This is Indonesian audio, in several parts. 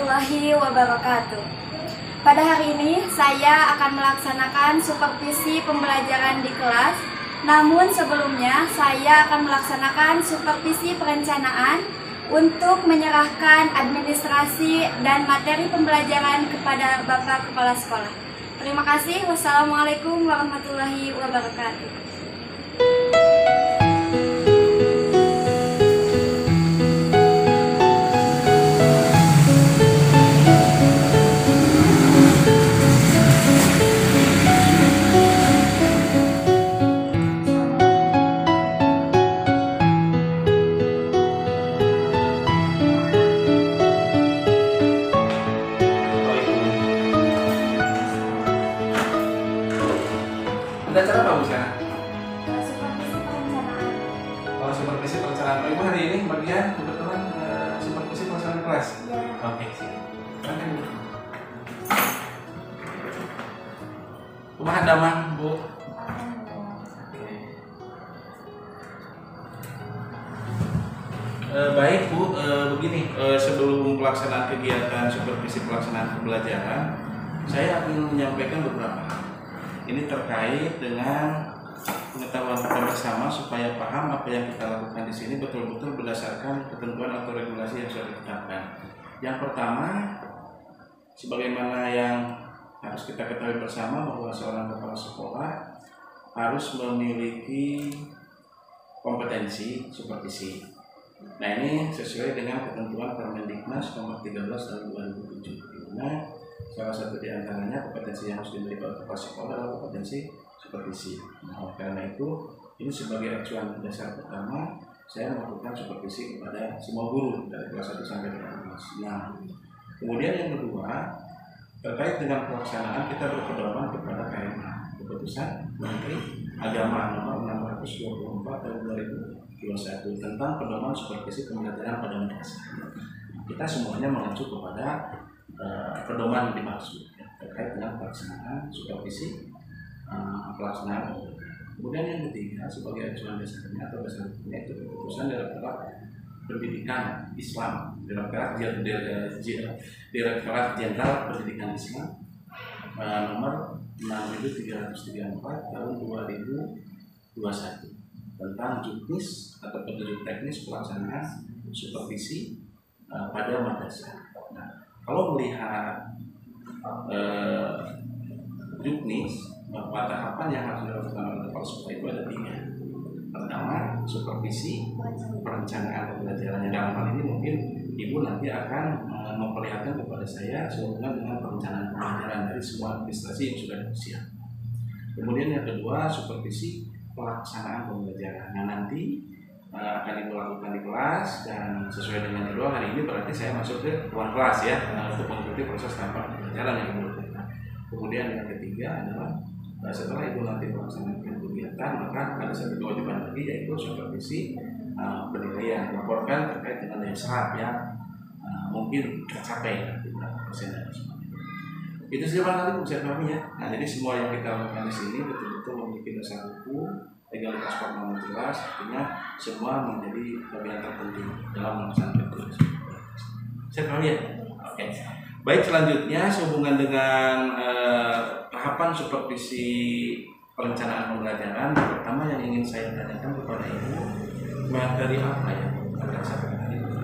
warahmatullahi wabarakatuh. Pada hari ini saya akan melaksanakan supervisi pembelajaran di kelas. Namun sebelumnya saya akan melaksanakan supervisi perencanaan untuk menyerahkan administrasi dan materi pembelajaran kepada Bapak Kepala Sekolah. Terima kasih. Wassalamualaikum warahmatullahi wabarakatuh. Ada acara apa Bu sekarang? Supervisi perencanaan. Oh, supervisi perencanaan. Ibu hari ini bagian kebetulan supervisi pelaksanaan kelas. Ya. Oke, sih. Oke, Bu. Kumaha damang, Bu? Baik Bu, begini, sebelum pelaksanaan kegiatan supervisi pelaksanaan pembelajaran, saya akan menyampaikan beberapa hal. Ini terkait dengan pengetahuan kita bersama supaya paham apa yang kita lakukan di sini betul-betul berdasarkan ketentuan atau regulasi yang sudah ditetapkan. Yang pertama, sebagaimana yang harus kita ketahui bersama bahwa seorang kepala sekolah harus memiliki kompetensi supervisi. Nah, ini sesuai dengan ketentuan Permendiknas nomor 13 tahun 2007, di mana salah satu di antaranya kompetensi yang harus dimiliki oleh kepala sekolah adalah kompetensi supervisi. Nah, karena itu ini sebagai acuan dasar pertama saya melakukan supervisi kepada semua guru dari kelas 1 sampai 12. Nah, kemudian yang kedua terkait dengan pelaksanaan kita berpedoman kepada KMA, Keputusan Menteri Agama nomor 624 tahun 2021 tentang pedoman supervisi pembelajaran pada madrasah. Kita semuanya mengacu kepada pedoman dimaksud terkait dengan pelaksanaan supervisi pelaksanaan. Kemudian yang ketiga sebagai acuan dasarnya atau dasar hukumnya itu keputusan Direktorat Pendidikan Islam, Direktorat Jenderal Pendidikan Islam nomor 6334 tahun 2021 tentang juknis atau petunjuk teknis pelaksanaan supervisi pada madrasah. Nah, kalau melihat juknis, tahapan yang harus dilakukan oleh kepala sekolah itu ada 3. Pertama, supervisi perencanaan pembelajarannya. Dalam hal ini mungkin Ibu nanti akan memperlihatkan kepada saya sehubungan dengan perencanaan pembelajaran dari semua administrasi yang sudah disiapkan. Kemudian yang kedua, supervisi pelaksanaan pembelajaran. Nah, nanti akan Ibu lakukan di kelas dan sesuai dengan jadwal hari ini berarti saya masuk ke ruang kelas ya untuk mengikuti proses tahapan pembelajaran yang Ibu lakukan. Kemudian yang ketiga adalah setelah Ibu nanti melaksanakan kegiatan maka ada satu kewajiban lagi yaitu supervisi penilaian, melaporkan terkait dengan daya serap yang mungkin tercapai di berapa persen dan sebagainya. Itu saja barangkali bisa kami ya. Nah, jadi semua yang kita lakukan di sini betul-betul memiliki dasar hukum, legalitas formal yang jelas, artinya semua menjadi bagian terpenting dalam melaksanakan tugas. Saya paham ya? Oke. Baik, selanjutnya sehubungan dengan tahapan supervisi perencanaan pembelajaran. Pertama yang ingin saya tanyakan kepada Ibu, materi apa ya berdasarkan hari ini?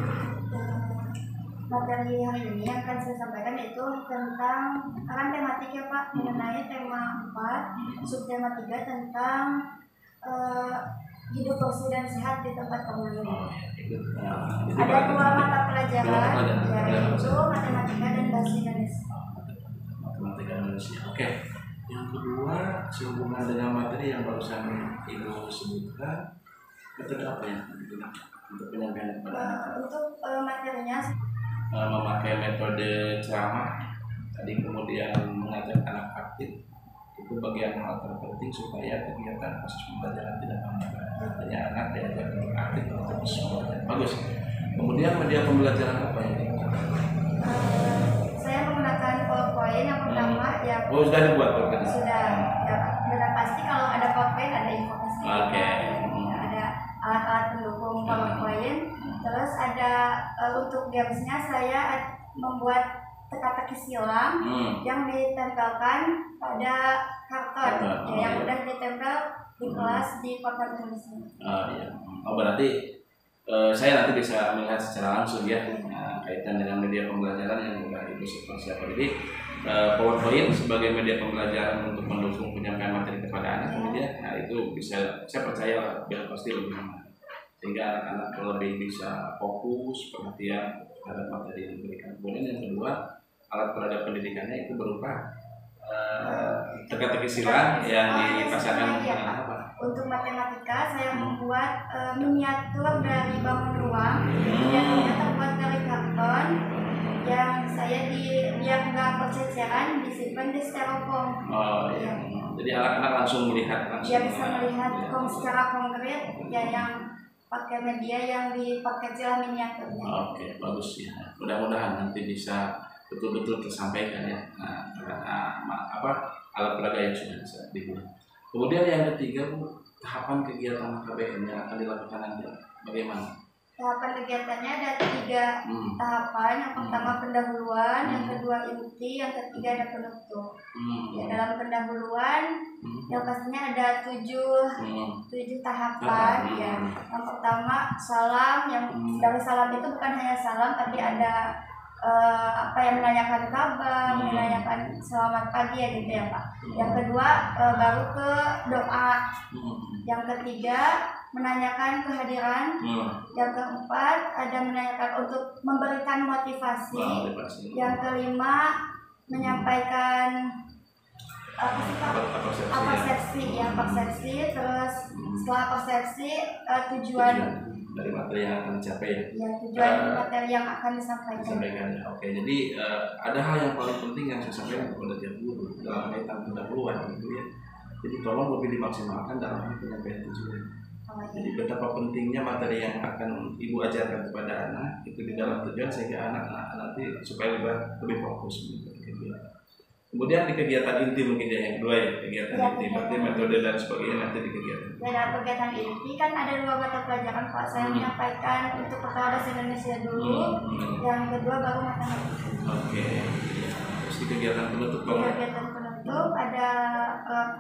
Materi hari ini yang akan saya sampaikan itu tentang akan tematik ya Pak, mengenai tema 4, subtema 3 tentang hidup bersih dan sehat di tempat permainan. Ada 2 mata pelajaran, yaitu matematika dan bahasa Indonesia. Matematika dan Indonesia. Oke. Yang kedua, sehubungan dengan materi yang barusan Ibu sebutkan, metode apa yang digunakan untuk penyampaian kepada anak? Untuk materinya memakai metode ceramah tadi, kemudian mengajak anak aktif, itu bagian hal terpenting supaya kegiatan proses pembelajaran tidak hambar. Artinya anak diajak untuk aktif untuk proses pembelajaran. Bagus. Kemudian media pembelajaran apa yang digunakan? saya menggunakan PowerPoint yang pertama ya. Oh, sudah dibuat PowerPoint? Sudah. Sudah pasti kalau ada PowerPoint ada informasi. Oke. Ada alat-alat pendukung PowerPoint. Terus ada untuk gamesnya saya membuat teka-teki silang yang ditempelkan pada karton yang udah ditempel di kelas di papan tulisnya. Iya. Berarti saya nanti bisa melihat secara langsung ya kaitan dengan media pembelajaran yang sudah Ibu siapkan. Jadi PowerPoint sebagai media pembelajaran untuk mendukung penyampaian materi kepada anak, kemudian itu bisa, saya percaya biar pasti lebih aman, sehingga anak-anak lebih bisa fokus perhatian terhadap materi yang diberikan. Kemudian yang kedua, alat perada pendidikannya itu berupa teka-teki silang yang dipasangkan dengan apa? Untuk matematika saya membuat miniatur dari bangun ruang. Miniaturnya terbuat dari karton yang saya biar nggak perceceran disimpan di styrofoam. Iya. Jadi anak-anak langsung melihat langsung. Dia bisa melihat secara konkret ya yang pakai media yang dipakai dalam miniaturnya. Oke, bagus ya. Mudah-mudahan nanti bisa betul-betul tersampaikan ya. Alat peraga yang sudah bisa dibuat. Kemudian yang ketiga, Bu, tahapan kegiatan KBM yang akan dilakukan nanti bagaimana? Tahapan kegiatannya ada 3 tahapan. Yang pertama pendahuluan, yang kedua inti, yang ketiga ada penutup. Ya, dalam pendahuluan yang pastinya ada 7 tahapan. Ya. Yang pertama salam, yang dari salam itu bukan hanya salam tapi ada menanyakan kabar, menanyakan selamat pagi ya gitu ya Pak. Yang kedua baru ke doa. Yang ketiga menanyakan kehadiran. Yang keempat ada menanyakan untuk memberikan motivasi. Yang kelima menyampaikan persepsi. Terus setelah persepsi tujuan dari materi yang akan dicapai ya, tujuan materi yang akan disampaikan ya. Oke, jadi ada hal yang paling penting yang saya sampaikan kepada tiap guru dalam kaitan pendahuluan gitu ya. Jadi tolong lebih dimaksimalkan dalam hal penyampaian tujuan. Jadi betapa pentingnya materi yang akan Ibu ajarkan kepada anak itu di dalam tujuan, sehingga anak nanti supaya lebih fokus gitu ya. Kemudian di kegiatan inti mungkin yang kedua ya, kegiatan inti, berarti metode dan sebagainya nanti di kegiatan. Dalam kegiatan inti kan ada 2 mata pelajaran Pak. Saya menyampaikan untuk pertama bahasa Indonesia dulu, yang kedua baru matematika. Oke. Terus di kegiatan penutup Pak? Kegiatan penutup ada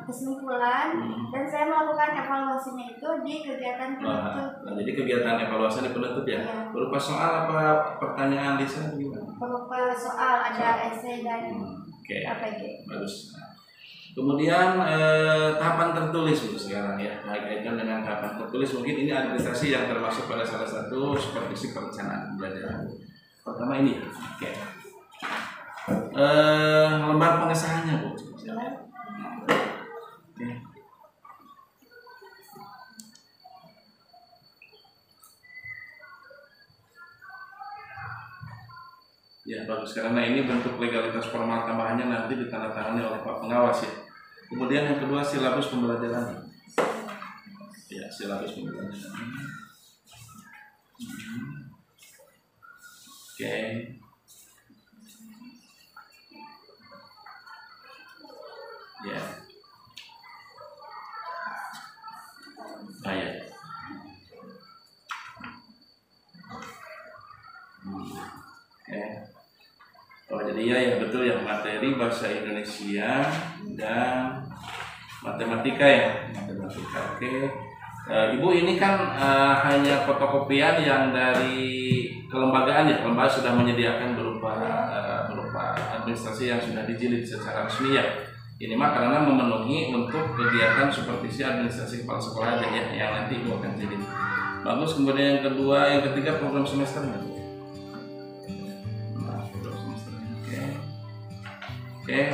kesimpulan dan saya melakukan evaluasinya itu di kegiatan penutup. Nah, jadi kegiatan evaluasi di penutup ya? Berupa soal apa pertanyaan lisan gimana? Berupa soal, ada esai dan APG. Bagus. Kemudian tahapan tertulis Bu sekarang ya, kaitan dengan tahapan tertulis mungkin ini administrasi yang termasuk pada salah satu supervisi perencanaan pembelajaran. Pertama ini, lembar pengesahannya Bu. Ya bagus, karena ini bentuk legalitas formal tambahannya nanti ditandatangani oleh Pak Pengawas ya. Kemudian yang kedua silabus pembelajaran. Ya, silabus pembelajaran. Oke. Ya. Baik. Oke. Oh jadi ya betul ya, materi bahasa Indonesia dan matematika ya, matematika. Oke. Ibu ini kan hanya fotokopian yang dari kelembagaan ya, lembaga sudah menyediakan berupa administrasi yang sudah dijilid secara resmi ya. Ini mah karena memenuhi untuk kegiatan supervisi administrasi kepala sekolah aja ya, yang nanti Ibu akan jilid. Bagus. Kemudian yang kedua, yang ketiga program semesternya.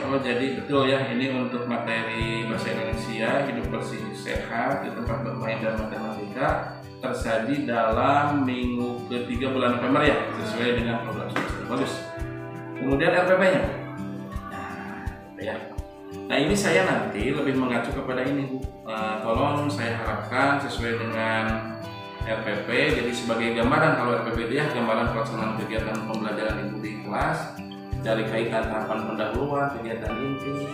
Oh jadi betul ya, ini untuk materi bahasa Indonesia hidup bersih sehat di tempat bermain dan matematika tersaji dalam minggu ketiga bulan November ya, sesuai dengan program semester. Bagus. Kemudian RPP-nya. Nah ini saya nanti lebih mengacu kepada ini Bu. Tolong saya harapkan sesuai dengan RPP, jadi sebagai gambaran kalau RPP itu ya gambaran pelaksanaan kegiatan pembelajaran Ibu di kelas. Dari kaitan tahapan pendahuluan, kegiatan inti,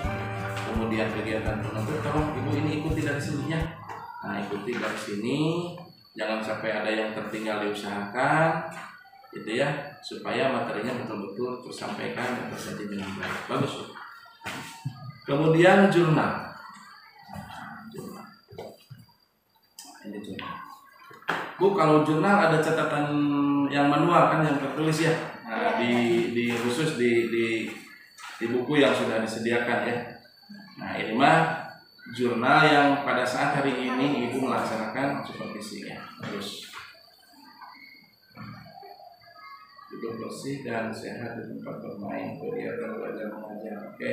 kemudian kegiatan penutup, tolong Ibu ini ikuti dari sininya. Nah ikuti dari sini, jangan sampai ada yang tertinggal diusahakan, gitu ya. supaya materinya betul-betul tersampaikan dan tersaji dengan baik. Bagus Bu. Kemudian jurnal. Ini jurnal. Bu, kalau jurnal ada catatan yang manual kan, yang tertulis ya. Nah, di khusus di buku yang sudah disediakan ya. Nah, ini mah jurnal yang pada saat hari ini Ibu melaksanakan supervisinya. Terus hidup bersih dan sehat di tempat bermain, kegiatan belajar mengajar. Oke,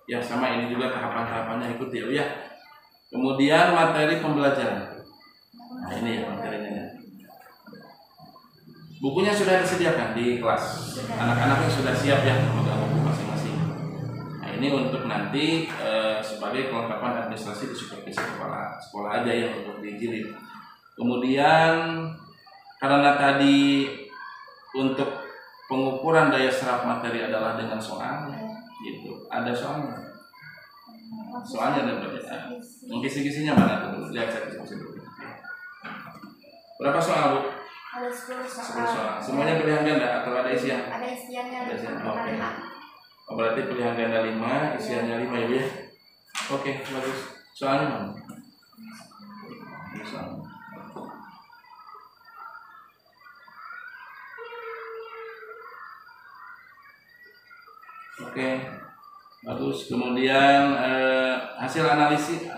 yang sama ini juga tahapan-tahapannya ikuti ya. Kemudian materi pembelajaran. Nah, ini ya materinya. Bukunya sudah disediakan di kelas. Anak-anaknya sudah siap ya memegang buku masing-masing. Nah, ini untuk nanti sebagai kelengkapan administrasi di supervisi kepala sekolah aja yang untuk dijilid. Kemudian karena tadi untuk pengukuran daya serap materi adalah dengan soal, gitu. Ada soalnya. Soalnya ada berapa? Kisi-kisinya mana tuh? Lihat saya kisi dulu. Berapa soal Bu? Ada 10 soal. 10 soal. Semuanya pilihan ganda atau ada isian? Ada isiannya. Ada isian. Oke. Oh, berarti pilihan ganda 5, isiannya 5 ya Bu ya? Oke, bagus. Soalnya mana? Ini soalnya. Oke, bagus. Kemudian hasil analisis,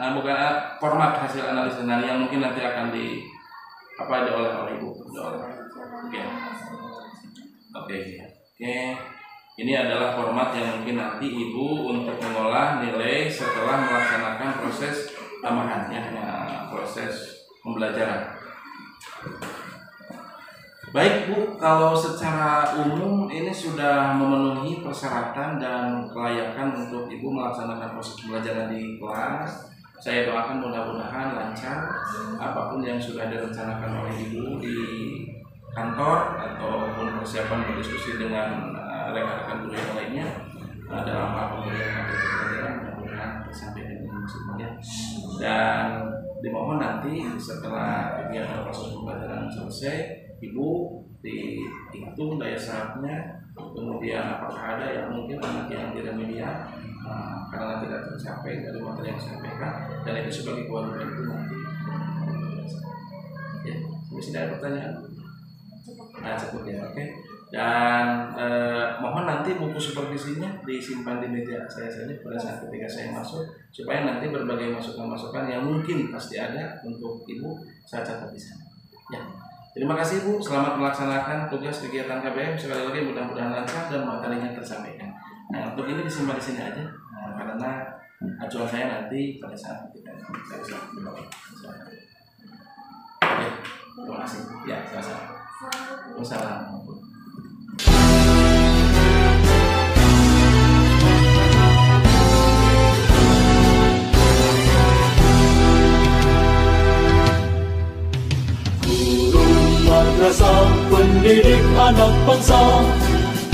format hasil analisis yang mungkin nanti akan diolah oleh Ibu. Oke. Ini adalah format yang mungkin nanti Ibu untuk mengolah nilai setelah melaksanakan proses tambahannya, proses pembelajaran. Baik Bu, kalau secara umum ini sudah memenuhi persyaratan dan kelayakan untuk Ibu melaksanakan proses pembelajaran di kelas. Saya doakan mudah-mudahan lancar apapun yang sudah direncanakan oleh Ibu di kantor ataupun persiapan berdiskusi dengan rekan-rekan guru yang lainnya dalam hal pemberian materi pembelajaran, mudah-mudahan tersampaikan dengan maksimalnya. Dan dimohon nanti setelah kegiatan proses pembelajaran selesai, Ibu dihitung daya serapnya, kemudian apakah ada yang mungkin anak yang diremedial karena tidak tercapai dari materi yang disampaikan, dan itu sebagai kewajiban itu nanti. Ya, masih ada pertanyaan? Nah, cukup ya, oke. Dan mohon nanti buku supervisinya disimpan di meja saya saja pada saat ketika saya masuk, supaya nanti berbagai masukan-masukan yang mungkin pasti ada untuk Ibu saya catat di sana. Ya. Terima kasih Bu, selamat melaksanakan tugas kegiatan KBM. Sekali lagi mudah-mudahan lancar dan materinya tersampaikan. Nah, untuk ini disimpan di sini aja, karena acuan saya nanti pada saat kita saya bisa membawa. Oke, terima kasih. Ya, sama-sama. Wassalamualaikum. Madrasah pendidik anak bangsa,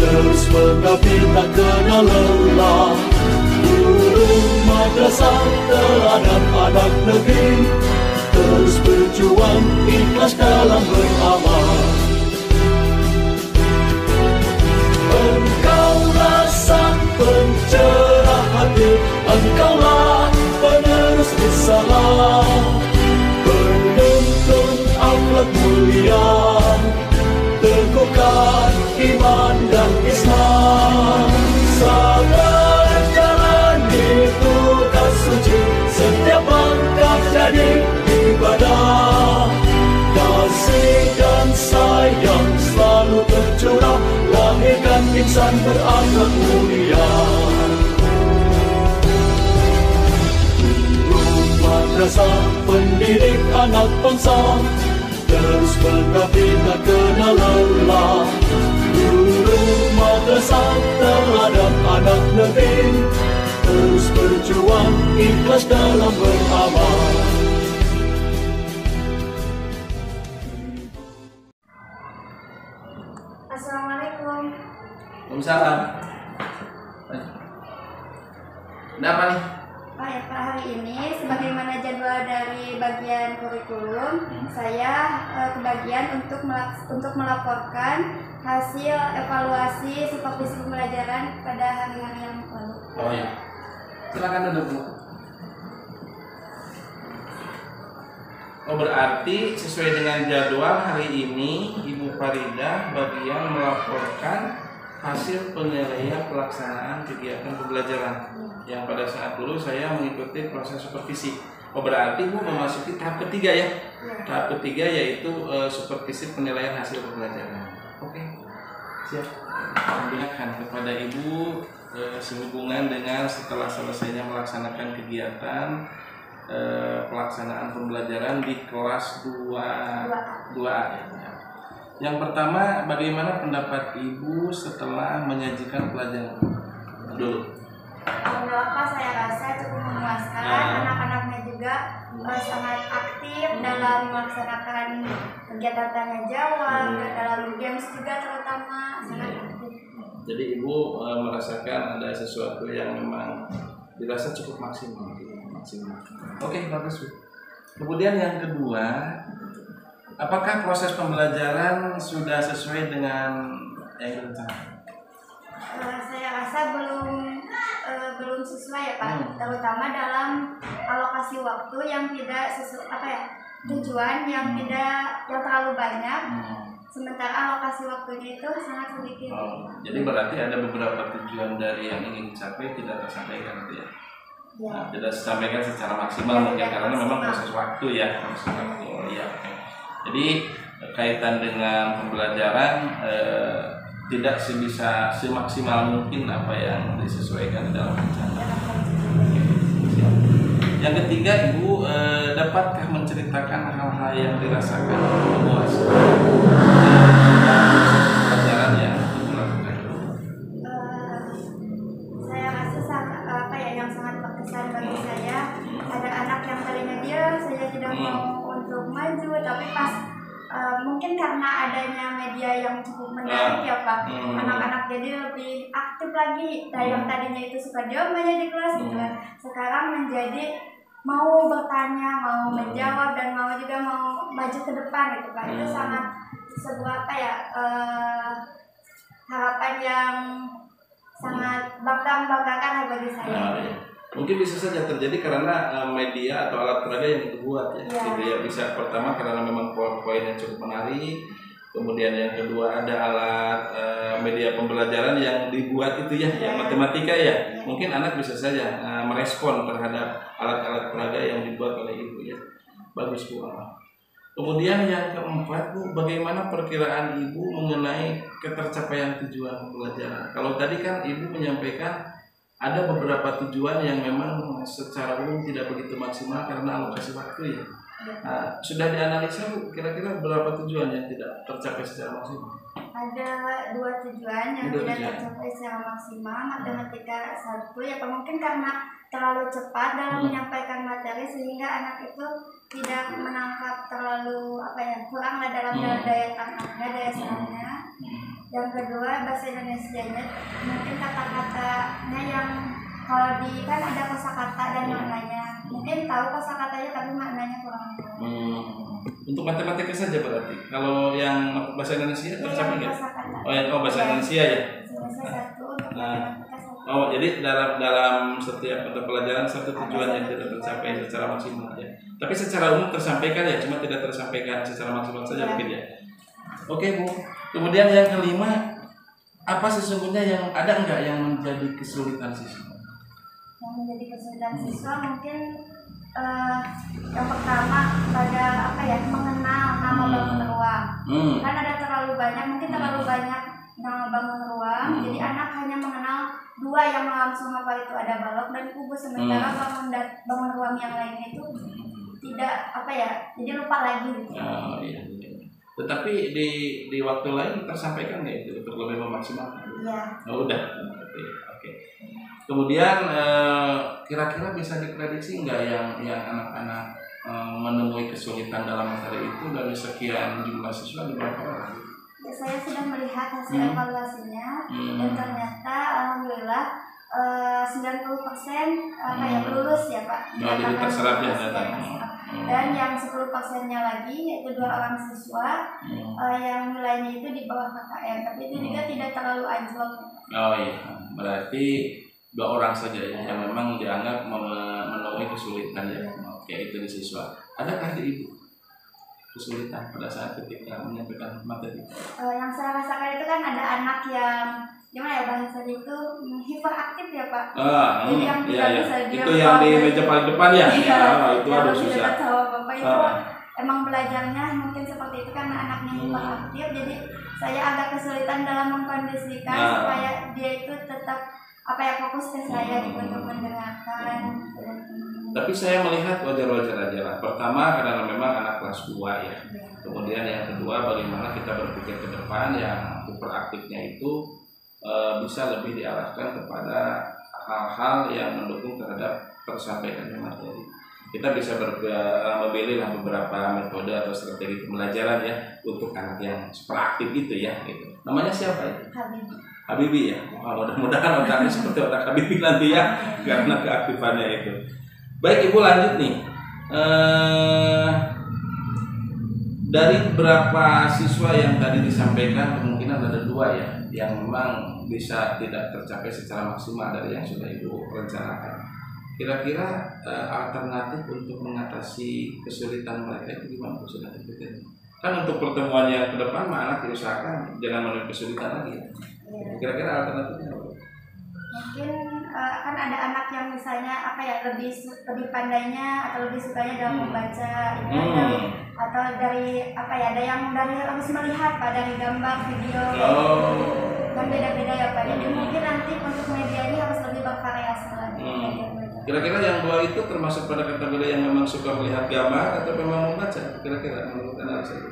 terus mengabdi tak kenal lelah. Guru madrasah teladan anak negeri, terus berjuang ikhlas dalam beramal. Engkaulah sang pencerah hati, engkaulah penerus risalah, penuntun akhlak mulia, teguhkan iman dan Islam. Sabar jalani tugas suci, setiap langkah jadi ibadah. Kasih dan sayang selalu tercurah, lahirkan insan berakhlak mulia. Madrasah pendidik anak bangsa, terus mengabdi tak kenal lelah. Guru madrasah teladan anak negeri, terus berjuang ikhlas dalam beramal. Assalamualaikum. Waalaikumsalam. Ada apa nih? Baik, Pak, hari ini sebagaimana jadwal dari bagian kurikulum, saya kebagian untuk melaporkan hasil evaluasi supervisi pembelajaran pada hari-hari yang lalu. Oh ya, silakan duduk Bu. Oh berarti sesuai dengan jadwal hari ini Ibu Faridah bagian melaporkan hasil penilaian pelaksanaan kegiatan pembelajaran yang pada saat dulu saya mengikuti proses supervisi. Oh berarti Bu memasuki tahap ketiga ya? Tahap ketiga yaitu supervisi penilaian hasil pembelajaran. Oke, siap. Tanyakan kepada Ibu sehubungan dengan setelah selesainya melaksanakan kegiatan pelaksanaan pembelajaran di kelas 2A. Yang pertama, bagaimana pendapat Ibu setelah menyajikan pelajaran dulu? Kenapa saya rasa cukup memuaskan, anak-anaknya juga sangat aktif dalam melaksanakan kegiatan tanya jawab, dalam games juga terutama sangat aktif. Jadi Ibu merasakan ada sesuatu yang memang dirasa cukup maksimal. Oke, bagus Bu. Kemudian yang kedua, apakah proses pembelajaran sudah sesuai dengan yang direncanakan? Saya rasa belum sesuai ya Pak, terutama dalam alokasi waktu yang tidak sesuai tujuan yang terlalu banyak, sementara alokasi waktunya itu sangat sedikit. Jadi berarti ada beberapa tujuan dari yang ingin dicapai tidak tersampaikan gitu ya? Nah, tidak disampaikan secara maksimal mungkin karena memang proses waktu ya. Jadi kaitan dengan pembelajaran tidak sebisa semaksimal mungkin apa yang disesuaikan dalam rencana. Yang ketiga, Ibu dapatkah menceritakan hal-hal yang dirasakan memuaskan pelajaran yang Ibu lakukan? Saya rasa yang sangat berkesan bagi saya, ada anak yang tadinya diam, saya tidak mau untuk maju, tapi pas mungkin karena adanya media yang cukup menarik ya Pak, anak-anak jadi lebih aktif lagi. Yang tadinya itu suka diam aja di kelas gitu kan, sekarang menjadi mau bertanya, mau menjawab, dan mau juga mau maju ke depan gitu Pak. Itu sangat sebuah harapan yang sangat membanggakan bagi saya. Mungkin bisa saja terjadi karena media atau alat peraga yang dibuat ya. Gitu ya. Bisa pertama karena memang poin-poinnya cukup menarik, kemudian yang kedua ada alat media pembelajaran yang dibuat itu ya, yang matematika ya. Mungkin anak bisa saja merespon terhadap alat-alat peraga yang dibuat oleh Ibu ya. Bagus Bu. Kemudian yang keempat Bu, bagaimana perkiraan Ibu mengenai ketercapaian tujuan pembelajaran? Kalau tadi kan Ibu menyampaikan ada beberapa tujuan yang memang secara umum tidak begitu maksimal karena alokasi waktu ya. Nah, sudah dianalisa Bu, kira-kira berapa tujuan yang tidak tercapai secara maksimal? Ada 2 tujuan yang tidak tercapai secara maksimal. Matematika 1 ya, mungkin karena terlalu cepat dalam menyampaikan materi sehingga anak itu tidak menangkap terlalu kurang dalam daya tangkapnya, daya serapnya. Yang kedua, bahasa Indonesianya, mungkin kata-katanya yang kalau kan ada kosakata dan maknanya, mungkin tahu kosakatanya tapi maknanya kurang tahu. Untuk matematika saja berarti. Kalau yang bahasa Indonesia tercapai nggak? Bahasa Indonesia ya. Indonesia 1 untuk matematika 1. Jadi dalam setiap mata pelajaran satu tujuan yang tidak tercapai secara maksimal ya. Tapi secara umum tersampaikan ya, cuma tidak tersampaikan secara maksimal saja mungkin ya. Oke Bu. Kemudian yang kelima, apa sesungguhnya yang ada enggak yang menjadi kesulitan siswa? Yang menjadi kesulitan siswa mungkin yang pertama pada mengenal nama bangun ruang. Kan ada terlalu banyak nama bangun ruang, jadi anak hanya mengenal 2 yang langsung itu ada balok dan kubus, sementara bangun ruang yang lainnya itu tidak jadi lupa lagi gitu. Iya. Tetapi di waktu lain tersampaikan nggak itu untuk lebih memaksimalkan? Iya. Udah. Oke. Kemudian kira-kira bisa diprediksi nggak yang anak-anak menemui kesulitan dalam materi itu dari sekian jumlah siswa di berapa orang? Ya, saya sudah melihat hasil evaluasinya dan ternyata alhamdulillah 90% kayak lulus ya Pak. Oh, jadi terserap ya lulus, data. Dan yang 10%-nya lagi yaitu 2 orang siswa yang nilainya itu di bawah KKM, tapi itu juga tidak terlalu anjlok. Oh iya, berarti 2 orang saja ya yang memang dianggap memenuhi kesulitan ya. Oke, itu di siswa. Adakah di ibu kesulitan pada saat ketika menyampaikan materi? Yang saya rasakan itu kan ada anak yang gimana ya bahasanya itu hiperaktif ya Pak. Jadi yang tidak bisa diam. Itu yang di meja paling depan ya? Iya, Itu aduh susah. Sama Bapak itu emang belajarnya mungkin seperti itu karena anaknya hiperaktif, jadi saya agak kesulitan dalam mengkondisikan supaya dia itu tetap fokus ke saya gitu untuk mendengarkan. Tapi saya melihat wajar-wajar aja lah. Pertama karena memang anak kelas 2 ya. Kemudian yang kedua bagaimana kita berpikir ke depan yang hiperaktifnya itu bisa lebih diarahkan kepada hal-hal yang mendukung terhadap tersampaikannya materi. Kita bisa memilih beberapa metode atau strategi pembelajaran ya untuk anak yang hiperaktif itu ya. Gitu. Namanya siapa ya? Habibie ya. Mudah-mudahan otaknya seperti otak Habibie nanti ya karena keaktifannya itu. Baik Ibu, lanjut nih. Dari berapa siswa yang tadi disampaikan kemungkinan ada 2 ya yang memang bisa tidak tercapai secara maksimal dari yang sudah Ibu rencanakan. Kira-kira alternatif untuk mengatasi kesulitan mereka itu gimana sudah dipikir? Kan untuk pertemuan yang ke depan anak diusahakan jangan menemui kesulitan lagi. Kira-kira alternatifnya apa? Mungkin kan ada anak yang misalnya lebih pandainya atau lebih sukanya dalam membaca atau dari ada yang dari harus melihat Pak, dari gambar, video kan beda-beda ya Pak. Jadi mungkin nanti untuk media ini harus lebih bervariasi lagi. Kira-kira yang 2 itu termasuk pada kategori yang memang suka melihat gambar atau memang membaca? Kira-kira menurut analisa itu?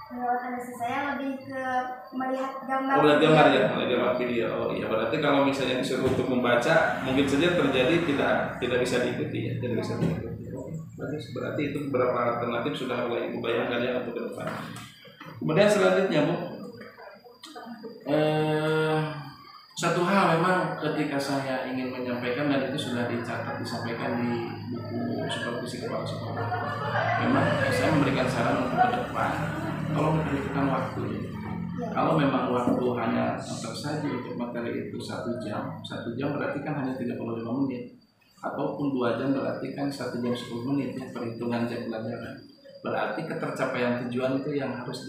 Menurut analisis saya lebih ke melihat gambar. Melihat gambar ya, melihat gambar video. Oh iya, berarti kalau misalnya disuruh untuk membaca, mungkin saja terjadi tidak bisa diikuti ya, tidak bisa diikuti. Berarti itu beberapa alternatif sudah mulai Ibu bayangkan ya untuk ke depan. Kemudian selanjutnya Bu, satu hal memang ketika saya ingin menyampaikan dan itu sudah dicatat disampaikan di buku supervisi kepala sekolah. Memang saya memberikan saran untuk ke depan. Kalau memperhatikan waktu, kalau memang waktu hanya saja untuk materi itu 1 jam berarti kan hanya 35 menit, ataupun 2 jam berarti kan 1 jam 10 menit ya perhitungan jam pelajaran. Berarti ketercapaian tujuan itu yang harus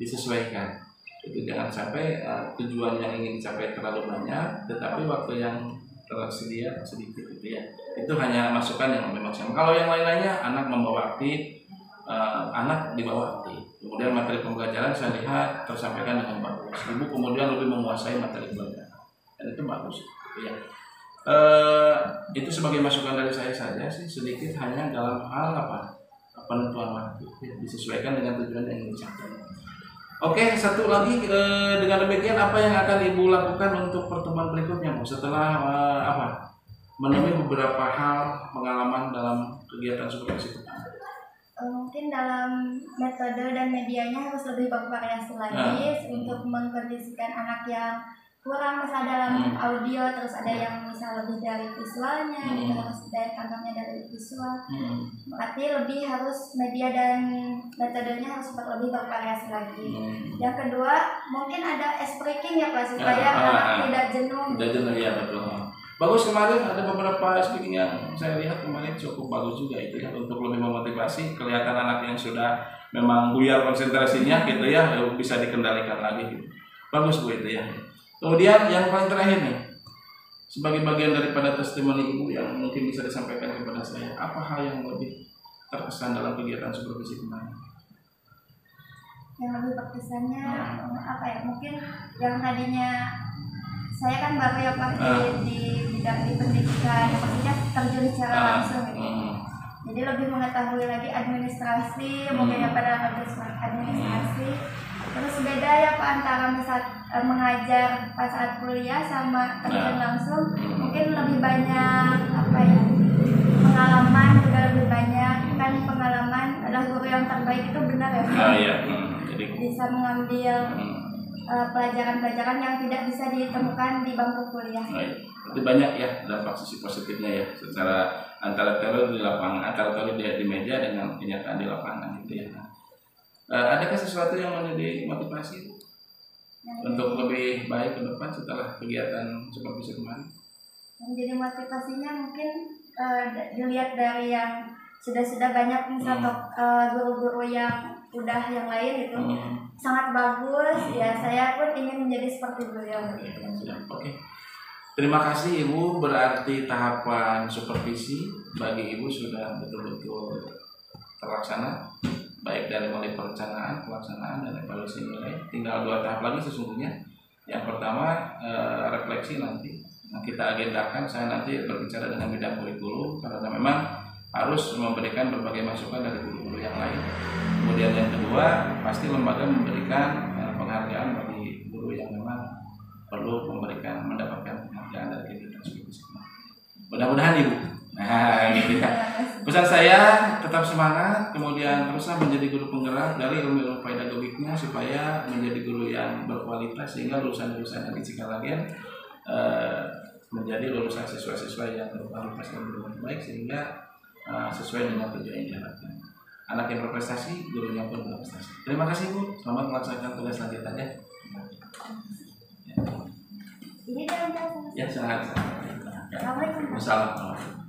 disesuaikan. Itu jangan sampai tujuan yang ingin dicapai terlalu banyak, tetapi waktu yang tersedia sedikit gitu ya. Itu hanya masukan yang memang sama. Kalau yang lain-lainnya anak membawa aktif. Anak dibawa aktif. Kemudian materi pembelajaran saya lihat tersampaikan dengan bagus. Ibu kemudian lebih menguasai materi pembelajaran dan itu bagus. Ya. Itu sebagai masukan dari saya saja sih, sedikit hanya dalam hal penentuan waktu ya, disesuaikan dengan tujuan yang ingin dicapai. Oke, satu lagi dengan demikian apa yang akan Ibu lakukan untuk pertemuan berikutnya Bu setelah menemui beberapa hal pengalaman dalam kegiatan supervisi pertama? Mungkin dalam metode dan medianya harus lebih bervariasi lagi untuk mengkondisikan anak yang kurang misal dalam audio, terus ada yang misal lebih dari visualnya, harus daya tanggapnya dari visual. Berarti lebih harus media dan metodenya harus lebih bervariasi lagi. Yang kedua mungkin ada ice breaking ya Pak supaya anak tidak jenuh. Tidak jenuh ya betul. Bagus, kemarin ada beberapa speaking yang saya lihat kemarin cukup bagus juga itu ya untuk lebih memotivasi. Kelihatan anak yang sudah memang buyar konsentrasinya gitu ya bisa dikendalikan lagi gitu. Bagus Bu itu ya. Kemudian yang paling terakhir nih, sebagai bagian daripada testimoni Ibu yang mungkin bisa disampaikan kepada saya, apa hal yang lebih terkesan dalam kegiatan supervisi kemarin? Yang lebih berkesannya mungkin yang tadinya saya kan baru ya Pak di bidang di pendidikan, maksudnya terjun secara langsung gitu. Jadi lebih mengetahui lagi administrasi, mungkin pada administrasi. Terus beda ya Pak antara misal mengajar pas saat kuliah sama terjun langsung, mungkin lebih banyak pengalaman juga lebih banyak kan. Pengalaman adalah guru yang terbaik itu benar ya Pak. Jadi bisa mengambil pelajaran-pelajaran yang tidak bisa ditemukan di bangku kuliah. Baik. Itu banyak ya dampak sisi positifnya ya, secara antara teori di lapangan, antara teori di meja dengan kenyataan di lapangan gitu ya. Adakah sesuatu yang menjadi motivasi untuk lebih baik ke depan setelah kegiatan supervisi kemarin? Jadi motivasinya mungkin dilihat dari yang sudah banyak misalnya guru-guru yang udah yang lain itu sangat bagus ya, saya pun ingin menjadi seperti beliau. Oke. Terima kasih Ibu, berarti tahapan supervisi bagi Ibu sudah betul-betul terlaksana, baik dari mulai perencanaan, pelaksanaan, dan evaluasi nilai. Tinggal 2 tahap lagi sesungguhnya. Yang pertama refleksi nanti. Nah, kita agendakan, saya nanti berbicara dengan bidang kurikulum karena memang harus memberikan berbagai masukan dari guru-guru yang lain. Kemudian yang kedua, pasti lembaga memberikan penghargaan bagi guru yang memang perlu mendapatkan penghargaan dari kegiatan supervisi. Mudah-mudahan Ibu. Nah, gitu ya. Pesan saya tetap semangat, kemudian teruslah menjadi guru penggerak dari ilmu-ilmu pedagogiknya supaya menjadi guru yang berkualitas sehingga lulusan-lulusan yang dicikalagen menjadi lulusan siswa-siswa yang berkualitas dan berbaik sehingga sesuai dengan tujuan yang diharapkan. Anak yang berprestasi, gurunya pun berprestasi. Terima kasih Bu, selamat melaksanakan tugas selanjutnya. Ini dalam Ya, sangat. Assalamualaikum. Wassalamualaikum.